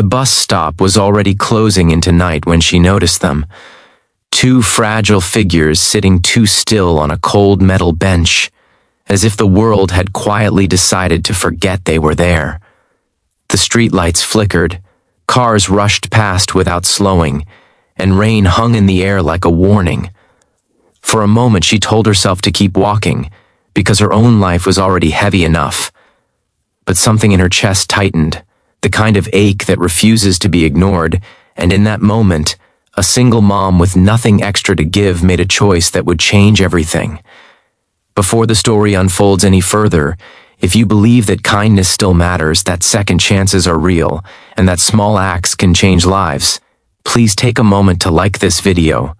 The bus stop was already closing into night when she noticed them. Two fragile figures sitting too still on a cold metal bench, as if the world had quietly decided to forget they were there. The streetlights flickered, cars rushed past without slowing, and rain hung in the air like a warning. For a moment she told herself to keep walking, because her own life was already heavy enough. But something in her chest tightened, the kind of ache that refuses to be ignored, and in that moment, a single mom with nothing extra to give made a choice that would change everything. Before the story unfolds any further, if you believe that kindness still matters, that second chances are real, and that small acts can change lives, please take a moment to like this video,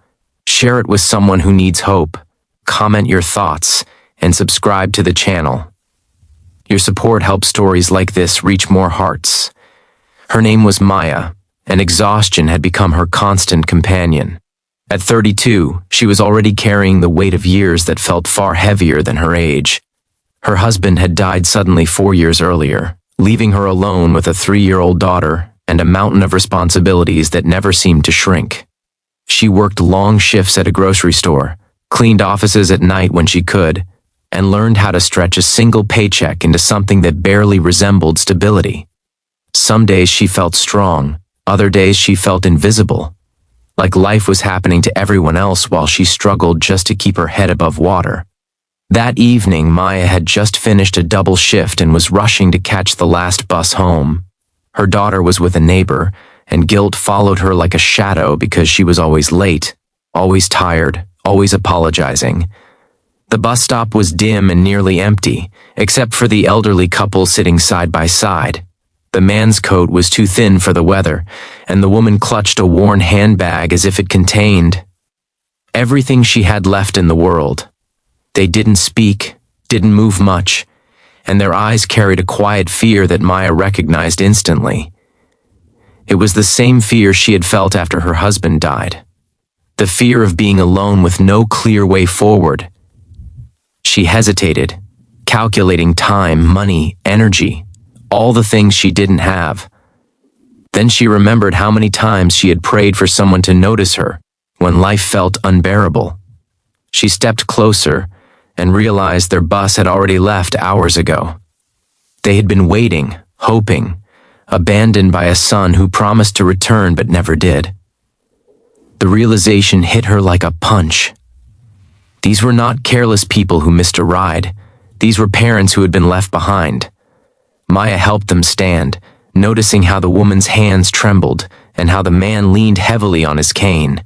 share it with someone who needs hope, comment your thoughts, and subscribe to the channel. Your support helps stories like this reach more hearts. Her name was Maya, and exhaustion had become her constant companion. At 32, she was already carrying the weight of years that felt far heavier than her age. Her husband had died suddenly 4 years earlier, leaving her alone with a 3-year-old daughter and a mountain of responsibilities that never seemed to shrink. She worked long shifts at a grocery store, cleaned offices at night when she could, and learned how to stretch a single paycheck into something that barely resembled stability. Some days she felt strong, other days she felt invisible, like life was happening to everyone else while she struggled just to keep her head above water. That evening, Maya had just finished a double shift and was rushing to catch the last bus home. Her daughter was with a neighbor, and guilt followed her like a shadow because she was always late, always tired, always apologizing. The bus stop was dim and nearly empty, except for the elderly couple sitting side by side. The man's coat was too thin for the weather, and the woman clutched a worn handbag as if it contained everything she had left in the world. They didn't speak, didn't move much, and their eyes carried a quiet fear that Maya recognized instantly. It was the same fear she had felt after her husband died. The fear of being alone with no clear way forward. She hesitated, calculating time, money, energy, all the things she didn't have. Then she remembered how many times she had prayed for someone to notice her when life felt unbearable. She stepped closer and realized their bus had already left hours ago. They had been waiting, hoping, abandoned by a son who promised to return but never did. The realization hit her like a punch. These were not careless people who missed a ride. These were parents who had been left behind. Maya helped them stand, noticing how the woman's hands trembled and how the man leaned heavily on his cane.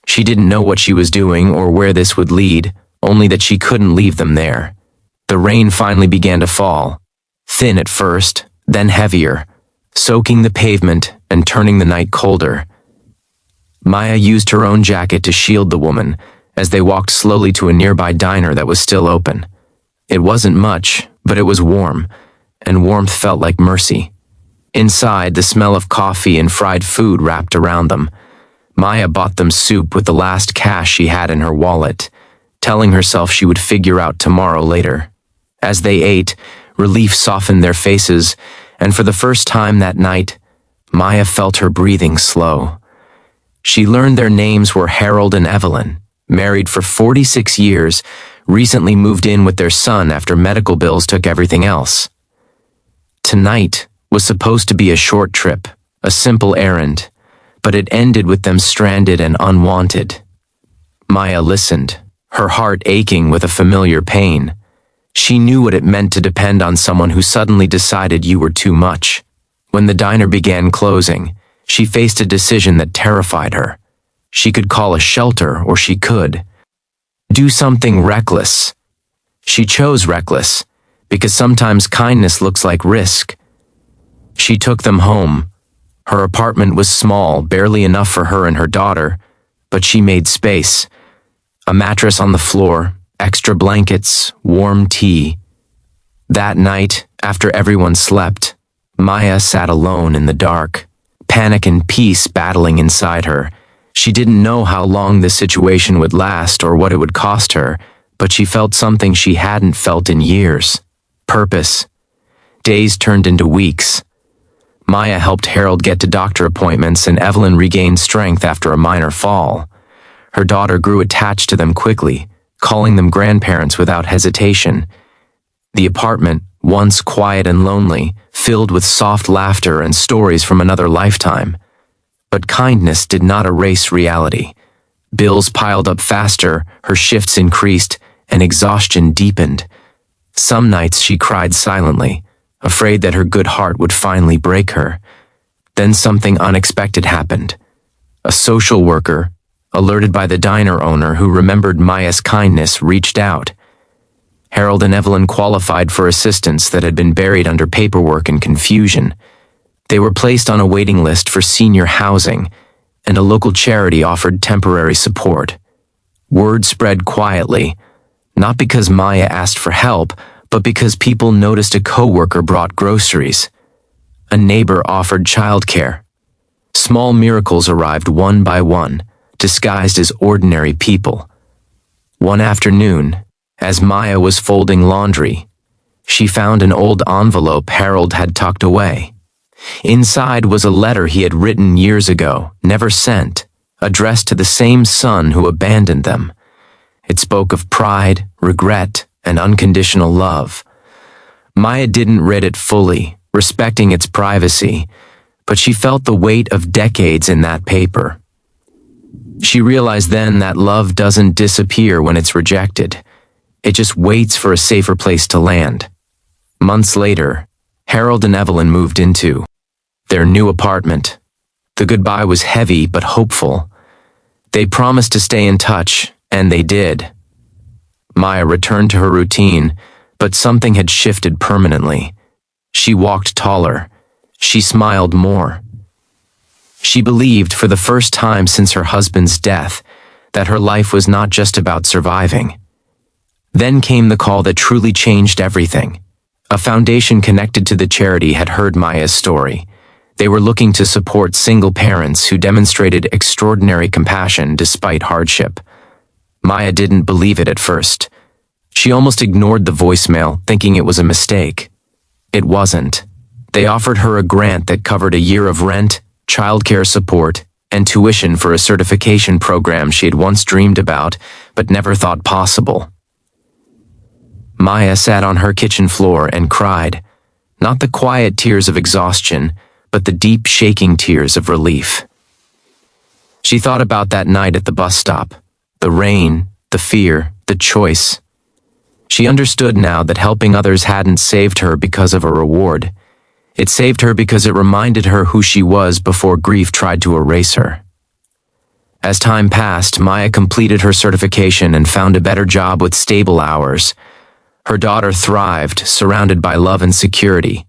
She didn't know what she was doing or where this would lead, only that she couldn't leave them there. The rain finally began to fall, thin at first, then heavier, soaking the pavement and turning the night colder. Maya used her own jacket to shield the woman as they walked slowly to a nearby diner that was still open. It wasn't much, but it was warm, and warmth felt like mercy. Inside, the smell of coffee and fried food wrapped around them. Maya bought them soup with the last cash she had in her wallet, telling herself she would figure out tomorrow later. As they ate, relief softened their faces, and for the first time that night, Maya felt her breathing slow. She learned their names were Harold and Evelyn, married for 46 years, recently moved in with their son after medical bills took everything else. Tonight was supposed to be a short trip, a simple errand, but it ended with them stranded and unwanted. Maya listened, her heart aching with a familiar pain. She knew what it meant to depend on someone who suddenly decided you were too much. When the diner began closing, she faced a decision that terrified her. She could call a shelter, or she could do something reckless. She chose reckless, because sometimes kindness looks like risk. She took them home. Her apartment was small, barely enough for her and her daughter, but she made space. A mattress on the floor, extra blankets, warm tea. That night, after everyone slept, Maya sat alone in the dark, panic and peace battling inside her. She didn't know how long this situation would last or what it would cost her, but she felt something she hadn't felt in years. Purpose. Days turned into weeks. Maya helped Harold get to doctor appointments and Evelyn regained strength after a minor fall. Her daughter grew attached to them quickly, calling them grandparents without hesitation. The apartment, once quiet and lonely, filled with soft laughter and stories from another lifetime. But kindness did not erase reality. Bills piled up faster, her shifts increased, and exhaustion deepened. Some nights she cried silently, afraid that her good heart would finally break her. Then something unexpected happened. A social worker, alerted by the diner owner who remembered Maya's kindness, reached out. Harold and Evelyn qualified for assistance that had been buried under paperwork and confusion. They were placed on a waiting list for senior housing, and a local charity offered temporary support. Word spread quietly, not because Maya asked for help, but because people noticed a coworker brought groceries. A neighbor offered childcare. Small miracles arrived one by one, disguised as ordinary people. One afternoon, as Maya was folding laundry, she found an old envelope Harold had tucked away. Inside was a letter he had written years ago, never sent, addressed to the same son who abandoned them. It spoke of pride, regret, and unconditional love. Maya didn't read it fully, respecting its privacy, but she felt the weight of decades in that paper. She realized then that love doesn't disappear when it's rejected. It just waits for a safer place to land. Months later, Harold and Evelyn moved into their new apartment. The goodbye was heavy but hopeful. They promised to stay in touch, and they did. Maya returned to her routine, but something had shifted permanently. She walked taller. She smiled more. She believed, for the first time since her husband's death, that her life was not just about surviving. Then came the call that truly changed everything. A foundation connected to the charity had heard Maya's story. They were looking to support single parents who demonstrated extraordinary compassion despite hardship. Maya didn't believe it at first. She almost ignored the voicemail, thinking it was a mistake. It wasn't. They offered her a grant that covered a year of rent, childcare support, and tuition for a certification program she had once dreamed about, but never thought possible. Maya sat on her kitchen floor and cried, not the quiet tears of exhaustion, but the deep, shaking tears of relief. She thought about that night at the bus stop, the rain, the fear, the choice. She understood now that helping others hadn't saved her because of a reward. It saved her because it reminded her who she was before grief tried to erase her. As time passed, Maya completed her certification and found a better job with stable hours. Her daughter thrived, surrounded by love and security.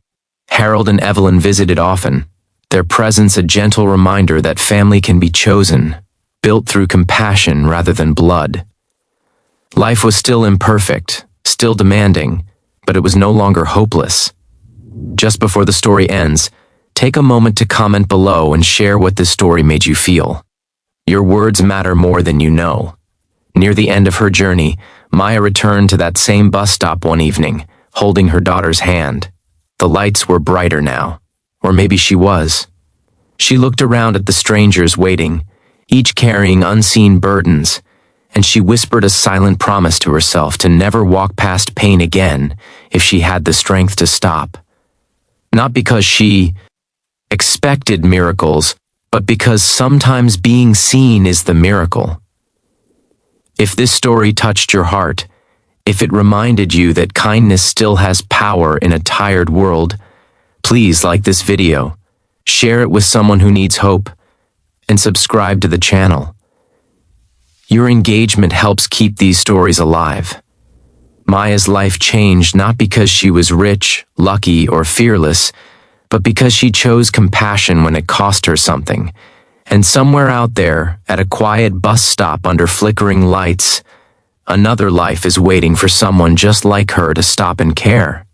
Harold and Evelyn visited often, their presence a gentle reminder that family can be chosen, built through compassion rather than blood. Life was still imperfect, still demanding, but it was no longer hopeless. Just before the story ends, take a moment to comment below and share what this story made you feel. Your words matter more than you know. Near the end of her journey, Maya returned to that same bus stop one evening, holding her daughter's hand. The lights were brighter now, or maybe she was. She looked around at the strangers waiting, each carrying unseen burdens, and she whispered a silent promise to herself to never walk past pain again if she had the strength to stop. Not because she expected miracles, but because sometimes being seen is the miracle. If this story touched your heart, if it reminded you that kindness still has power in a tired world, please like this video, share it with someone who needs hope, and subscribe to the channel. Your engagement helps keep these stories alive. Maya's life changed not because she was rich, lucky, or fearless, but because she chose compassion when it cost her something. And somewhere out there, at a quiet bus stop under flickering lights, another life is waiting for someone just like her to stop and care.